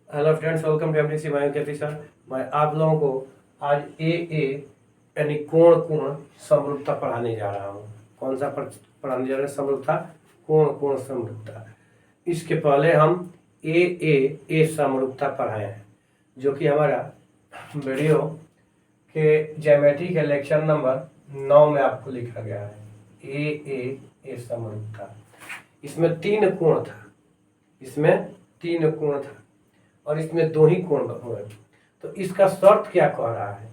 Hello friends, welcome to MDC bio के sir. मैं आप लोगों को आज ए यानी कोण समरूपता पढ़ाने जा रहा हूँ। कौन सा पढ़ाने जा रहे हैं? समरूपता, कोण समरूपता। इसके पहले हम ए समरूपता पढ़ाए हैं, जो कि हमारा वीडियो के ज्योमेट्री के लेक्चर नंबर 9 में आपको लिखा गया है। ए समरूपता। इसमें 3 कोण था, और इसमें 2 ही कोण हुए। तो इसका शर्त क्या कह रहा है?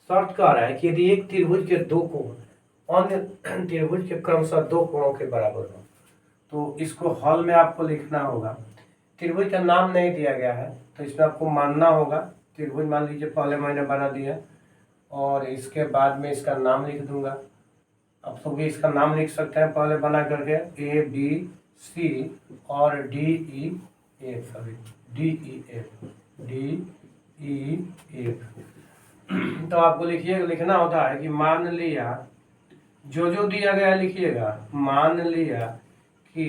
शर्त कह रहा है कि यदि एक त्रिभुज के 2 कोण अन्य त्रिभुज के क्रमशः 2 कोणों के बराबर हो, तो इसको हल में आपको लिखना होगा। त्रिभुज का नाम नहीं दिया गया है, तो इसमें आपको मानना होगा। त्रिभुज मान लीजिए पहले मैंने बना दिया, और इसके बाद में इसका नाम लिख दूंगा। आप सब भी इसका नाम लिख सकते हैं पहले बना करके, ABC और DEF। तो आपको लिखना होता है कि मान लिया, जो दिया गया लिखिएगा। मान लिया कि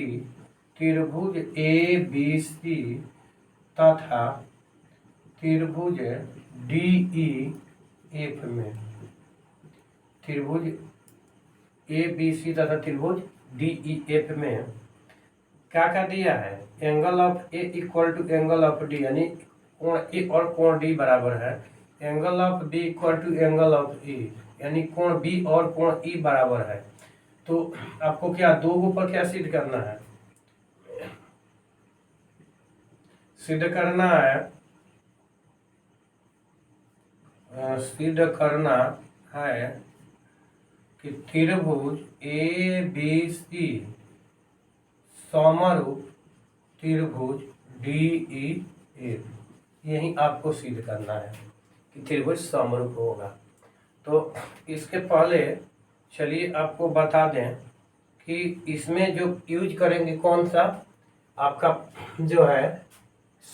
त्रिभुज ABC तथा त्रिभुज DEF में, त्रिभुज ABC तथा त्रिभुज DEF में क्या दिया है? Angle of A equal to angle of D, यानी कोण ए और कोण डी बराबर है। Angle of B equal to angle of A, यानी कोण बी और कोण ई बराबर है। तो आपको क्या 2 ऊपर क्या सिद्ध करना है? सिद्ध करना है कि त्रिभुज ABC समरूप त्रिभुज DEF, यही आपको सिद्ध करना है कि त्रिभुज समरूप होगा। तो इसके पहले चलिए आपको बता दें कि इसमें जो यूज करेंगे कौन सा, आपका जो है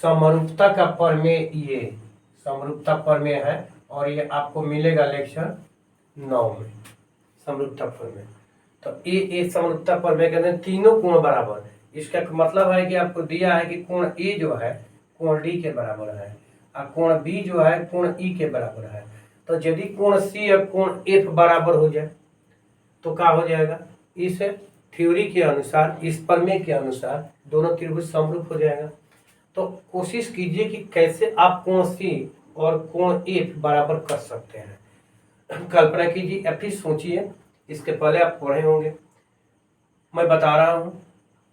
समरूपता का प्रमेय। ये समरूपता प्रमेय है, और ये आपको मिलेगा लेक्चर 9 में, समरूपता प्रमेय। तो ए समरूपता प्रमेय कहते हैं तीनों कोण बराबर है। इसका मतलब है कि आपको दिया है कि कोण ए जो है कोण डी के बराबर है, और कोण बी जो है कोण ई के बराबर है। तो यदि कोण सी और कोण एफ बराबर हो जाए तो क्या हो जाएगा? इस थ्योरी के अनुसार, इस प्रमेय के अनुसार दोनों त्रिभुज समरूप हो जाएगा। तो कोशिश कीजिए कि कैसे आप कोण सी और कोण एफ बराबर कर सकते हैं। कल्पना कीजिए या फिर सोचिए। इसके पहले आप पढ़े होंगे, मैं बता रहा हूँ।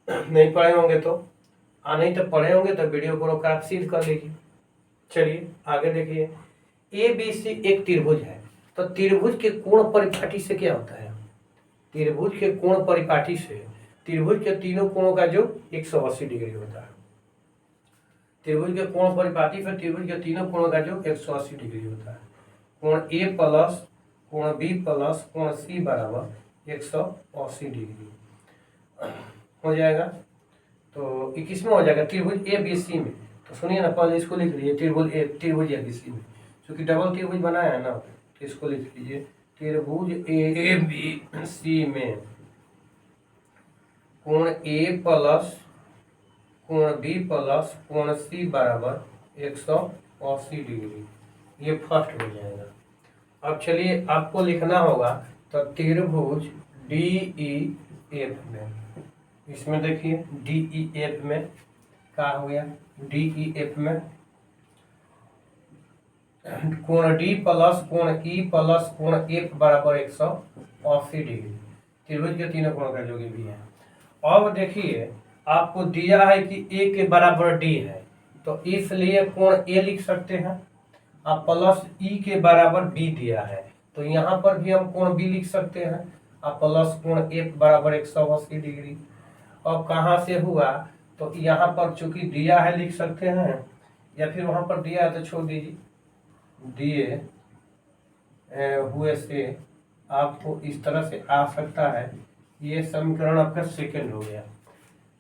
नहीं पढ़े होंगे तो नहीं तो पढ़े होंगे तो वीडियो को रोक आप सिद्ध कर लीजिए। चलिए आगे देखिए। ABC एक त्रिभुज है, तो त्रिभुज के कोण परिपाटी से क्या होता है? त्रिभुज के कोण परिपाटी से त्रिभुज के तीनों कोणों का जो 180 डिग्री होता है। त्रिभुज के कोण परिपाटी से त्रिभुज के तीनों कोणों का जो 180 डिग्री होता है। कोण A प्लस कोण B प्लस कोण C बराबर 180 डिग्री हो जाएगा। तो ये किस में हो जाएगा? त्रिभुज ABC में। तो सुनिए ना, पहले इसको लिख लीजिए, त्रिभुज ABC में, क्योंकि डबल त्रिभुज बनाया है ना, तो इसको लिख लीजिए त्रिभुज ABC में कोण A प्लस कोण B प्लस कोण C बराबर 180 डिग्री, ये फर्स्ट हो जाएगा। अब चलिए आपको लिखना होगा तो त्रिभुज DEF में, इसमें देखिए DEF में क्या हो गया? DEF में कोण D प्लस कोण E प्लस कोण F बराबर 180 डिग्री, त्रिभुज के तीनों कोण का जो भी है। अब देखिए आपको दिया है कि A के बराबर D है, तो इसलिए कोण A लिख सकते हैं। अब प्लस E के बराबर B दिया है, तो यहाँ पर भी हम कोण B लिख सकते हैं। अब प्लस कोण F बराबर 180 डिग्री। अब कहाँ से हुआ? तो यहाँ पर चूंकि दिया है लिख सकते हैं, या फिर वहाँ पर दिया है तो छोड़ दीजिए। दिए हुए से आपको इस तरह से आ सकता है। ये समीकरण आपका सेकंड हो गया।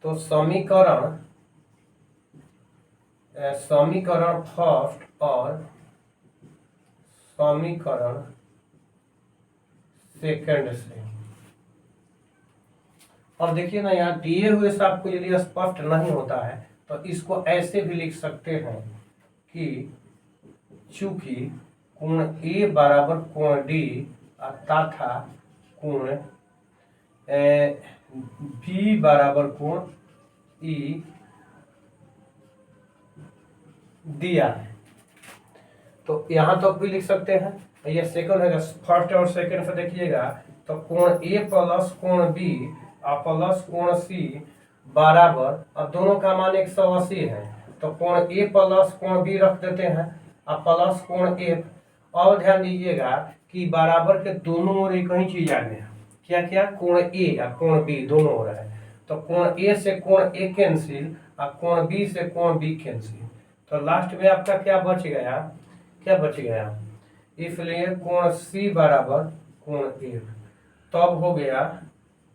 तो समीकरण फर्स्ट और समीकरण सेकंड से। और देखिए ना, यहाँ दिए हुए से आपको यदि स्पष्ट नहीं होता है तो इसको ऐसे भी लिख सकते हैं कि चूंकि कोण ए बराबर कोण डी तथा कोण बी बराबर कोण ई दिया है। तो यहाँ तो भी लिख सकते हैं, ये सेकंड है, फर्स्ट और सेकंड से देखिएगा तो कोण ए प्लस कोण बी और प्लस कोण सी बराबर, अब दोनों का मान 180 है तो कोण ए प्लस कोण बी रख देते हैं और प्लस कोण ए। और ध्यान दीजिएगा कि बराबर के दोनों ओर एक ही चीज आ गया, क्या क्या, कोण ए और कोण बी दोनों ओर है, तो कोण ए से कोण ए कैंसिल और कोण बी से कोण बी कैंसिल, तो लास्ट में आपका क्या बच गया, क्या बच गया, इसलिए कोण सी बराबर कोण ए। तब हो गया,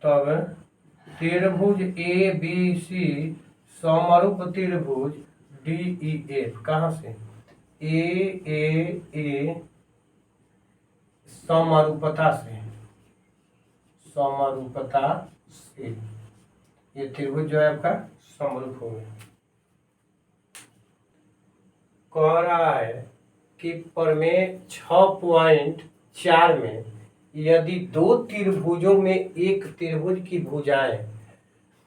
तब त्रिभुज ए बी सी समरूप त्रिभुज डी ई एफ, कहाँ से, ए समरूपता से, समरूपता से ये त्रिभुज जो है आपका समरूप हो गया। कह रहा है कि प्रमेय 6.4 में यदि दो त्रिभुजों में एक त्रिभुज की भुजाएं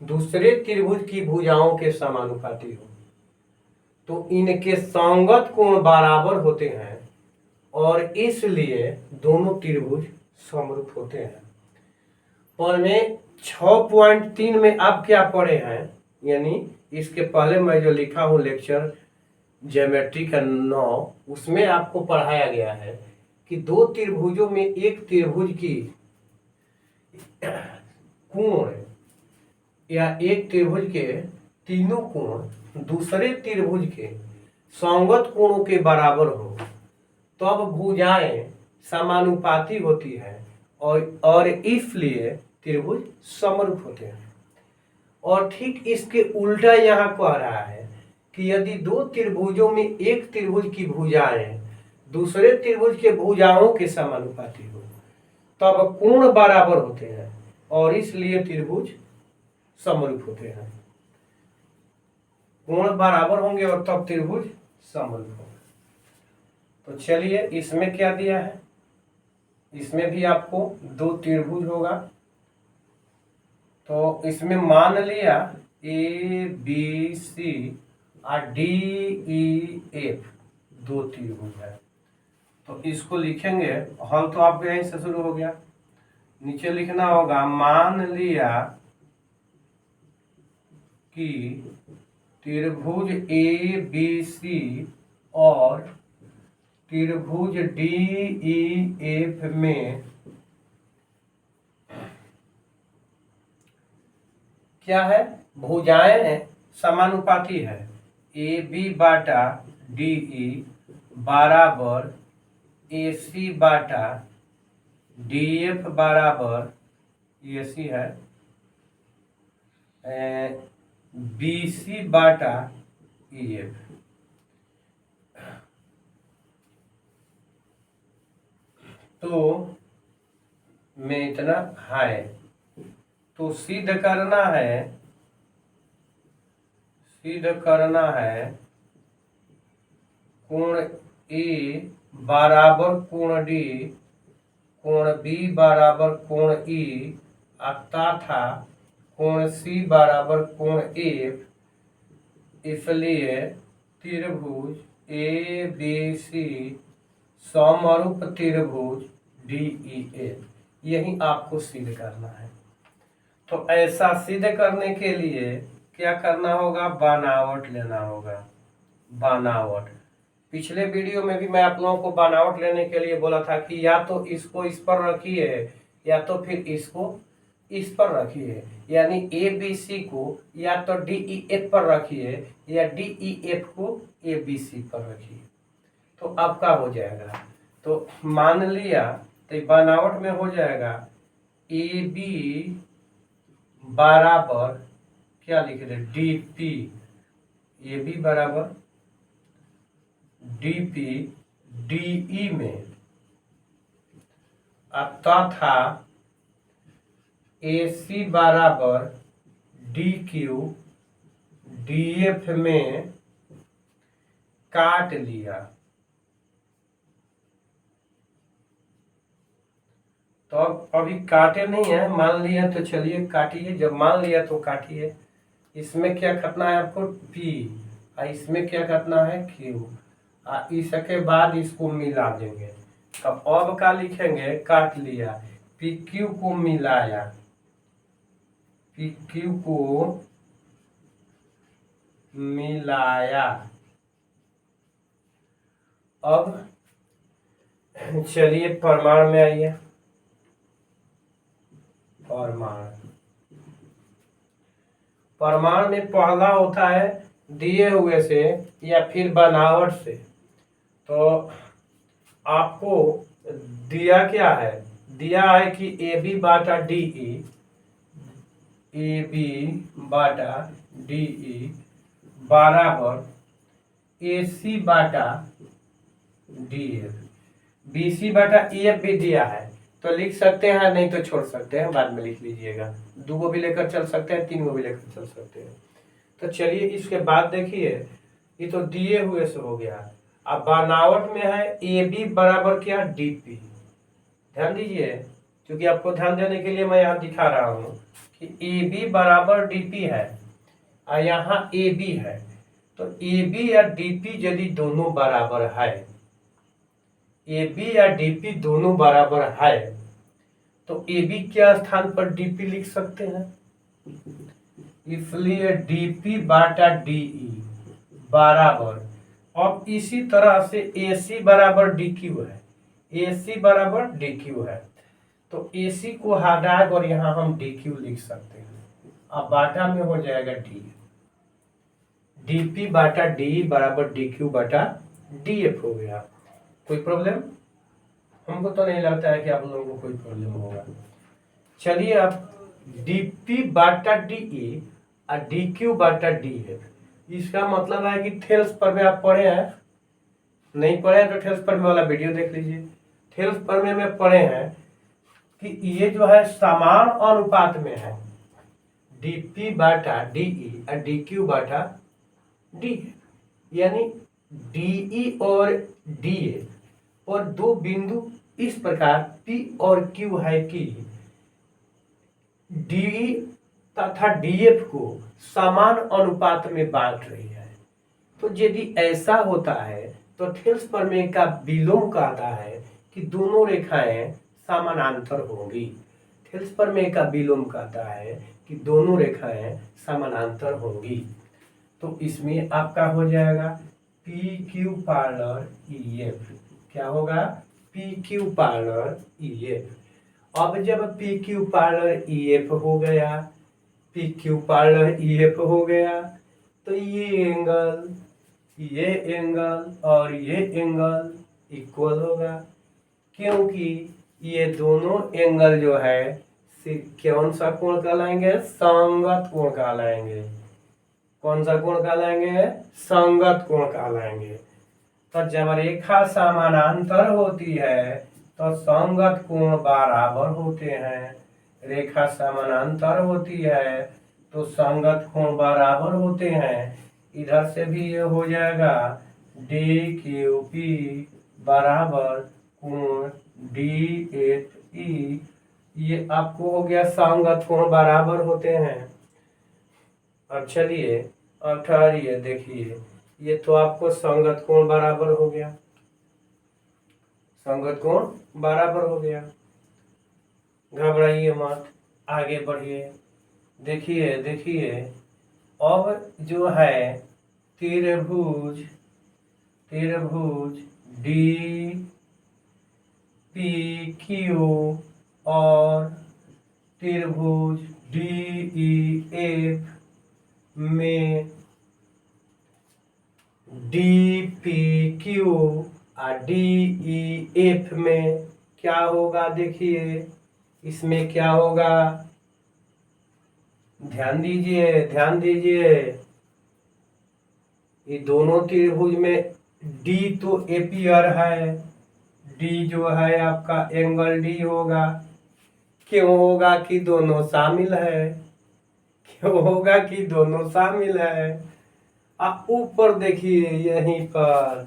दूसरे त्रिभुज की भुजाओं के समानुपाती हो तो इनके संगत कोण बराबर होते हैं और इसलिए दोनों त्रिभुज समरूप होते हैं। प्रमेय 6.3 में आप क्या पढ़े हैं, यानी इसके पहले मैं जो लिखा हूं लेक्चर ज्योमेट्री का 9, उसमें आपको पढ़ाया गया है कि दो त्रिभुजों में एक त्रिभुज की कोण या एक त्रिभुज के तीनों कोण दूसरे त्रिभुज के संगत कोणों के बराबर हो तब भुजाएं समानुपाती होती है और इसलिए त्रिभुज समरूप होते हैं। और ठीक इसके उल्टा यहाँ कह रहा है कि यदि दो त्रिभुजों में एक त्रिभुज की भुजाएं दूसरे त्रिभुज के भुजाओं के समानुपाती हो तब कोण बराबर होते हैं और इसलिए त्रिभुज समरूप होते हैं। कोण बराबर होंगे और तब त्रिभुज समरूप होंगे। तो चलिए इसमें क्या दिया है, इसमें भी आपको दो त्रिभुज होगा, तो इसमें मान लिया ए बी सी और डी ई एफ दो त्रिभुज है, तो इसको लिखेंगे, हल तो आपको यहीं से शुरू हो गया, नीचे लिखना होगा मान लिया कि त्रिभुज ए बी सी और त्रिभुज डी ई एफ में क्या है, भुजाएं समानुपाती है, A B Bata D E बराबर ए सी बाटा डी एफ बराबर ए सी है बी सी बाटा ई एफ। तो में इतना है, तो सिद्ध करना है, सिद्ध करना है कोण ए बराबर कोण डी, कोण बी बराबर कोण ई तथा कोण सी बराबर कोण एफ, इसलिए त्रिभुज ए बी सी समरूप त्रिभुज डी ई एफ, यही आपको सिद्ध करना है। तो ऐसा सिद्ध करने के लिए क्या करना होगा, बनावट लेना होगा, बनावट। पिछले वीडियो में भी मैं आप लोगों को बनावट लेने के लिए बोला था कि या तो इसको इस पर रखिए या तो फिर इसको इस पर रखिए, यानी ए बी सी को या तो डी ई एफ पर रखिए या डी ई एफ को ए बी सी पर रखिए, तो आपका हो जाएगा। तो मान लिया तो बनावट में हो जाएगा ए बी बराबर क्या लिख रहे, डी पी, ए बी बराबर डी पी डी ई में तथा ए सी बराबर डी क्यू डी एफ में काट लिया, तो अब अभी काटे नहीं है, मान लिया तो चलिए काटिए, जब मान लिया तो काटिए। इसमें क्या करना है आपको P, और इसमें क्या करना है Q, और इसके बाद इसको मिला देंगे। अब का लिखेंगे काट लिया, PQ को मिलाया, PQ को मिलाया। अब चलिए प्रमाण में आइए, प्रमाण में पहला होता है दिए हुए से या फिर बनावट से। तो आपको दिया क्या है, दिया है कि AB बाटा DE, AB बाटा DE बराबर AC बाटा DF, BC बाटा EF भी दिया है, तो लिख सकते हैं, नहीं तो छोड़ सकते हैं, बाद में लिख लीजिएगा। 2 को भी लेकर चल सकते हैं, 3 को भी लेकर चल सकते हैं। तो चलिए इसके बाद देखिए, ये तो दिए हुए से हो गया। अब बनावट में है AB बराबर क्या DP, ध्यान दीजिए, क्योंकि आपको ध्यान देने के लिए मैं यहाँ दिखा रहा हूँ कि AB बराबर DP है और यहाँ AB है। तो AB या DP यदि दोनों बराबर है, AB या DP दोनों बराबर है, तो AB के स्थान पर DP लिख सकते हैं, इसलिए DP बाटा DE बराबर। अब इसी तरह से AC बराबर DQ है, AC बराबर DQ है, तो AC को हटाकर और यहाँ हम DQ लिख सकते हैं। अब बाटा में हो जाएगा D, DP बाटा DE बराबर DQ बाटा DF हो गया। कोई प्रॉब्लम? हमको तो नहीं लगता है कि आप लोगों को कोई प्रॉब्लम होगा। चलिए अब DP बाटा DE और DQ बाटा DF, इसका मतलब है कि थेल्स प्रमेय आप पढ़े हैं, नहीं पढ़े हैं तो थेल्स प्रमेय वाला वीडियो देख लीजिए। थेल्स प्रमेय में पढ़े हैं कि ये जो है समान अनुपात में है, DP बाटा DE और DQ बाटा DF, यानी DE और DA और दो बिंदु इस प्रकार P और Q है कि DE तथा DF को समान अनुपात में बांट रही है। तो यदि ऐसा होता है तो थेल्स प्रमेय का विलोम कहता है कि दोनों रेखाएं समानांतर होंगी। थेल्स प्रमेय का विलोम कहता है कि दोनों रेखाएं समानांतर होंगी। तो इसमें आपका हो जाएगा PQ पैरेलल EF, क्या होगा PQ पैरेलल EF। अब जब PQ पैरेलल EF हो गया, PQ पैरेलल EF हो गया, तो ये एंगल और ये एंगल इक्वल होगा, क्योंकि ये दोनों एंगल जो है कौन सा कोण कहलाएंगे, संगत कोण कहलाएंगे। कौन सा कोण कहलाएंगे, संगत कोण कहलाएंगे। तो जब रेखा समानांतर होती है तो संगत कोण बराबर होते हैं, रेखा समानांतर होती है तो संगत कोण बराबर होते हैं। इधर से भी ये हो जाएगा DQP बराबर कोण DFE, ये आपको हो गया संगत कोण बराबर होते हैं। अब चलिए अब ठहरिए, देखिए ये तो आपको संगत कोण बराबर हो गया, संगत कोण बराबर हो गया। घबराइए मत, आगे बढ़िए। देखिए अब जो है त्रिभुज DPQ और त्रिभुज DEF में DPQ और DEF में क्या होगा, देखिए इसमें क्या होगा, ध्यान दीजिए। ये दोनों त्रिभुज में D तो एपियर है, D जो है आपका एंगल D होगा। क्यों होगा कि दोनों शामिल है, ऊपर देखिए यहीं पर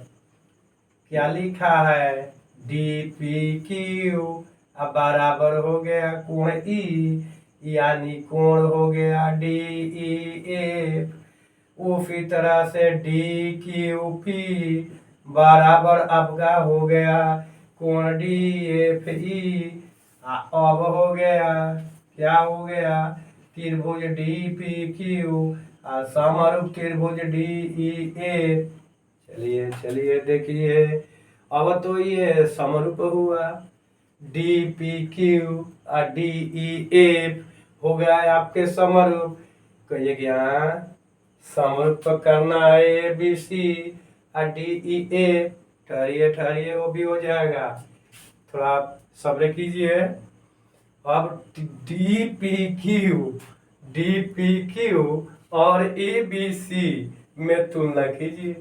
क्या लिखा है, डी पी क्यू। अब बराबर हो गया कोण ई, यानी कोण हो गया डी ई एफ। उसी तरह से डी क्यू पी बराबर आपका हो गया कोण डी एफ ई। अब हो गया, क्या हो गया, त्रिभुज डी पी क्यू समरूप त्रिभुज डी ई एफ। चलिए चलिए देखिए, अब तो ये समरूप हुआ, डी पी क्यू और डी ई एफ हो गया है आपके समरूप। कहिए क्या समरूप करना है ए बी सी और डी ई एफ। ठहरिए ठहरिए, वो भी हो जाएगा, थोड़ा सब्र कीजिए। अब डी पी क्यू और ए बी सी में तुलना कीजिए।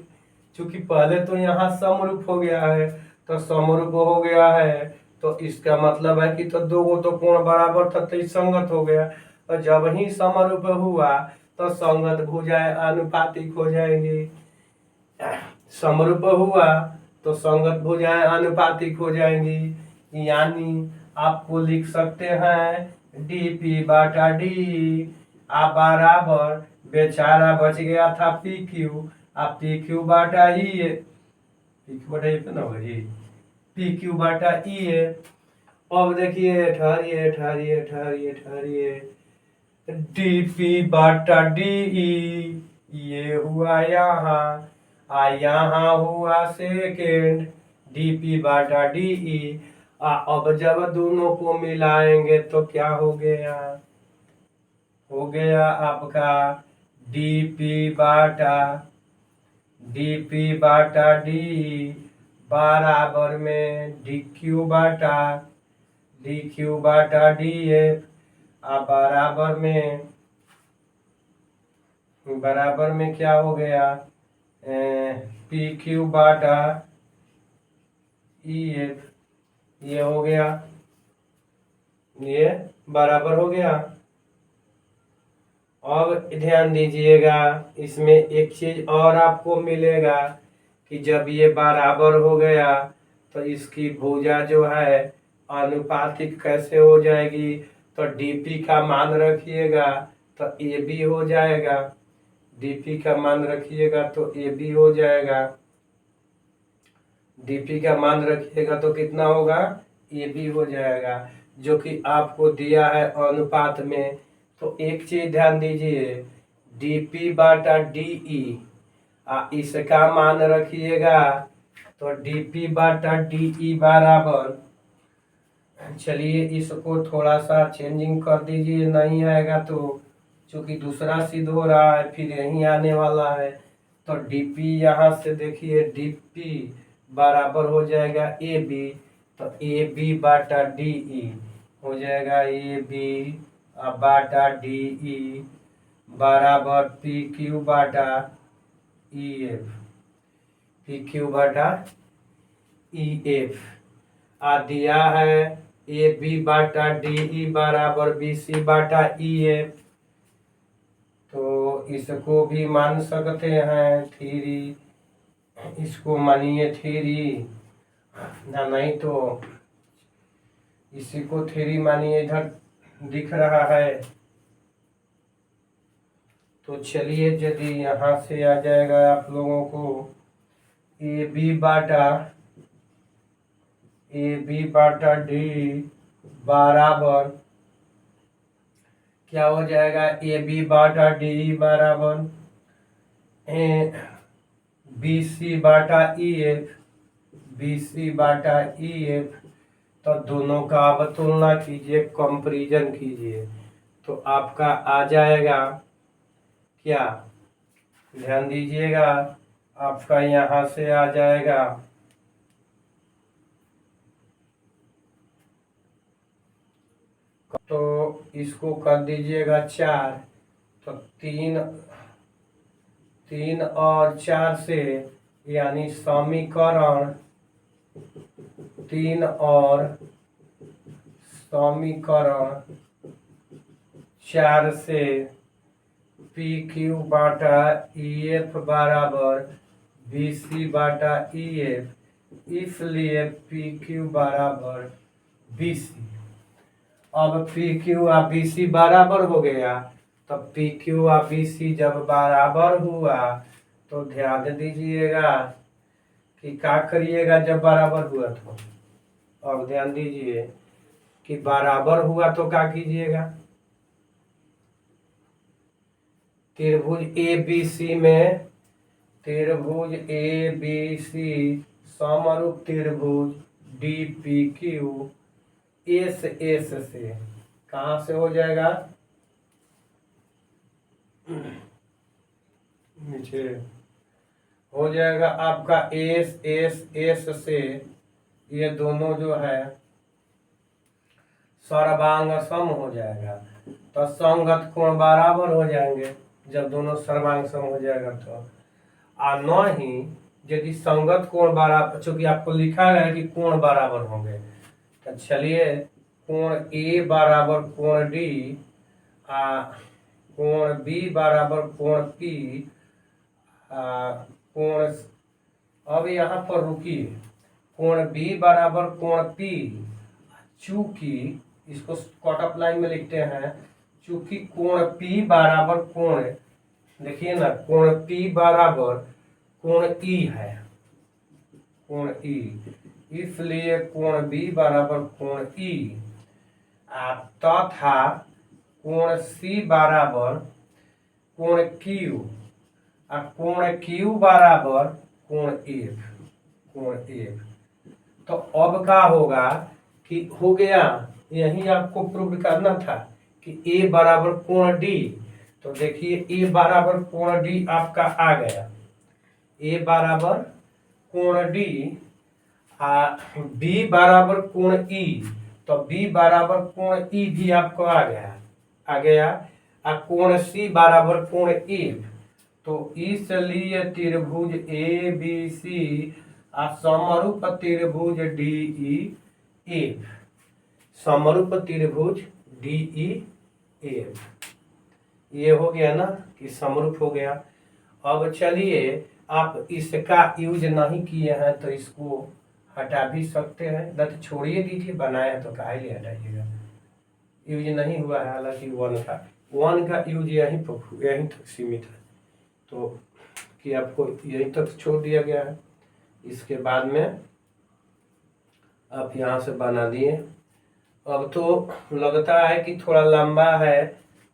चूंकि पहले तो यहाँ समरूप हो गया है, तो समरूप हो गया है तो इसका मतलब है कि तो दो तो कोण बराबर था तो संगत हो गया। और जब ही समरूप हुआ तो संगत भुजाएं आनुपातिक हो जाएंगी। समरूप हुआ तो संगत भुजाएं आनुपातिक हो जाएंगी, यानी आपको लिख सकते हैं डी पी बाटा डी आप बराबर, बेचारा बच गया था पी क्यू, आप पी क्यू बाटा ई है, पी क्यू बाटा ई पे ना होगा जी, पी क्यू बाटा ई है। अब देखिए ठहरिए ठहरिए ठहरिए ठहरिए, डी पी बाटा डी ई ये हुआ यहाँ, यहाँ हुआ सेकेंड डी पी बाटा डी ई। अब जब दोनों को मिलाएंगे तो क्या हो गया, हो गया आपका डी पी बाटा डी बराबर में डी क्यू बाटा डी एफ। बराबर में क्या हो गया, पी क्यू बाटा ई एफ। ये हो गया, ये बराबर हो गया। अब ध्यान दीजिएगा, इसमें एक चीज और आपको मिलेगा कि जब ये बराबर हो गया तो इसकी भुजा जो है अनुपातिक कैसे हो जाएगी, तो डीपी का मान रखिएगा तो ए बी हो जाएगा, डीपी का मान रखिएगा तो ए बी हो जाएगा, डीपी का मान रखिएगा तो कितना होगा, ए बी हो जाएगा, जो कि आपको दिया है अनुपात में। तो एक चीज ध्यान दीजिए, डीपी बाटा डीई इसका मान रखिएगा तो डीपी बाटा डीई बराबर, चलिए इसको थोड़ा सा चेंजिंग कर दीजिए, नहीं आएगा तो, चूंकि दूसरा सिद्ध हो रहा है फिर यहीं आने वाला है। तो डीपी यहाँ से देखिए, डीपी बराबर हो जाएगा ए बी, तो ए बी बाटा डीई हो जाएगा ए बी बाटा डीई बराबर पी क्यू बाटा ई एफ, पी क्यू बाटा ई एफ। दिया है ए बी बाटा डीई बराबर बी सी बाटा ई एफ, तो इसको भी मान सकते हैं थ्री, इसको मानिए थ्री ना, नहीं तो इसी को थ्री मानिए, इधर दिख रहा है। तो चलिए यदि यहाँ से आ जाएगा आप लोगों को ए बी बाटा डी बराबर क्या हो जाएगा, ए बी बाटा डी बराबर बी सी बाटा ई एफ, बी सी बाटा ई एफ। तो दोनों का आप तुलना कीजिए, कंपैरिजन कीजिए, तो आपका आ जाएगा क्या, ध्यान दीजिएगा, आपका यहाँ से आ जाएगा तो इसको कर दीजिएगा चार, तो तीन और चार से, यानी समीकरण तीन और समीकरण चार से पी क्यू बाटा ई एफ बराबर बी सी बाटा ई एफ, इसलिए पी क्यू बराबर बी सी। अब पी क्यू और बी सी बराबर हो गया, तब पी क्यू और बी सी जब बराबर हुआ तो ध्यान दीजिएगा कि क्या करिएगा जब बराबर हुआ तो। अब ध्यान दीजिए कि बराबर हुआ तो क्या कीजिएगा, त्रिभुज ए बी सी में, त्रिभुज ए बी सी समरूप त्रिभुज D P Q S S से कहाँ से हो जाएगा, नीचे हो जाएगा आपका एस एस एस से, ये दोनों जो है सर्वांग सम हो जाएगा, तो संगत कोण बराबर हो जाएंगे जब दोनों सर्वांग सम हो जाएगा तो। न ही यदि संगत कोण बराबर, चूंकि आपको लिखा है कि कोण बराबर होंगे, तो चलिए कोण ए बराबर कोण डी, कोण बी बराबर कोण पी, कोण, अब यहाँ पर रुकिए, कोण बी बराबर कोण पी, चूंकि इसको कट ऑफ लाइन में लिखते हैं, चूंकि कोण पी बराबर कोण, देखिए ना, कोण पी बराबर कोण ई है, कोण ई, इसलिए कोण बी बराबर कोण ई, तथा कोण सी बराबर कोण क्यू, कोण क्यू बराबर कोण एफ, कोण एफ। तो अब क्या होगा कि हो गया, यही आपको प्रूव करना था कि ए बराबर कोण डी, तो देखिए ए बराबर कोण डी आपका आ गया, ए बराबर कोण डी, बी बराबर कोण ई, तो बी बराबर कोण ई भी आपको आ गया, कोण सी बराबर कोण एफ, तो इसलिए त्रिभुज ए बी सी समरूप त्रिभुज डी ई एफ, समरूप त्रिभुज डी ई एफ, ये हो गया ना कि समरूप हो गया। अब चलिए आप इसका यूज नहीं किए हैं तो इसको हटा भी सकते हैं, नहीं छोड़िए दीजिए, बनाया तो काहे लिए हटाइएगा, यूज नहीं हुआ है, हालांकि वन का यूज यहीं तक सीमित है, तो कि आपको यहीं तक छोड़ दिया गया है। इसके बाद में आप यहाँ से बना दिए। अब तो लगता है कि थोड़ा लंबा है,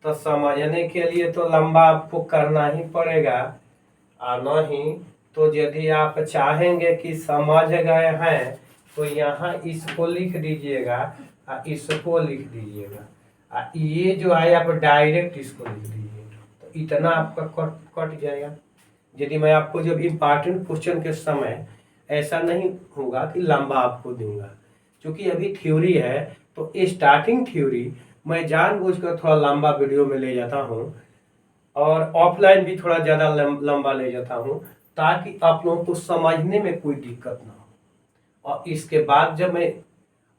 तो समझने के लिए तो लंबा आपको करना ही पड़ेगा, और नहीं तो यदि आप चाहेंगे कि समझ गए हैं तो यहाँ इसको लिख दीजिएगा और इसको लिख दीजिएगा, ये जो है आप डायरेक्ट इसको लिख दीजिए, तो इतना आपका कट जाएगा। यदि मैं आपको जब इम्पॉर्टेंट क्वेश्चन के समय ऐसा नहीं होगा कि लंबा आपको दूंगा, क्योंकि अभी थ्योरी है, तो स्टार्टिंग थ्योरी मैं जानबूझकर थोड़ा लंबा वीडियो में ले जाता हूँ, और ऑफलाइन भी थोड़ा ज़्यादा लंबा ले जाता हूँ, ताकि आप लोगों को समझने में कोई दिक्कत ना हो। और इसके बाद जब मैं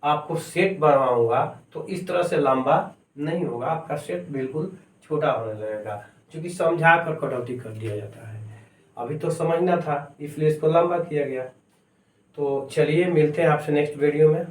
आपको सेट बनवाऊंगा तो इस तरह से लंबा नहीं होगा, आपका सेट बिल्कुल छोटा होने लगेगा, क्योंकि समझा कर कटौती कर दिया जाता है। अभी तो समझना था, इसलिए इसको लंबा किया गया। तो चलिए मिलते हैं आपसे नेक्स्ट वीडियो में।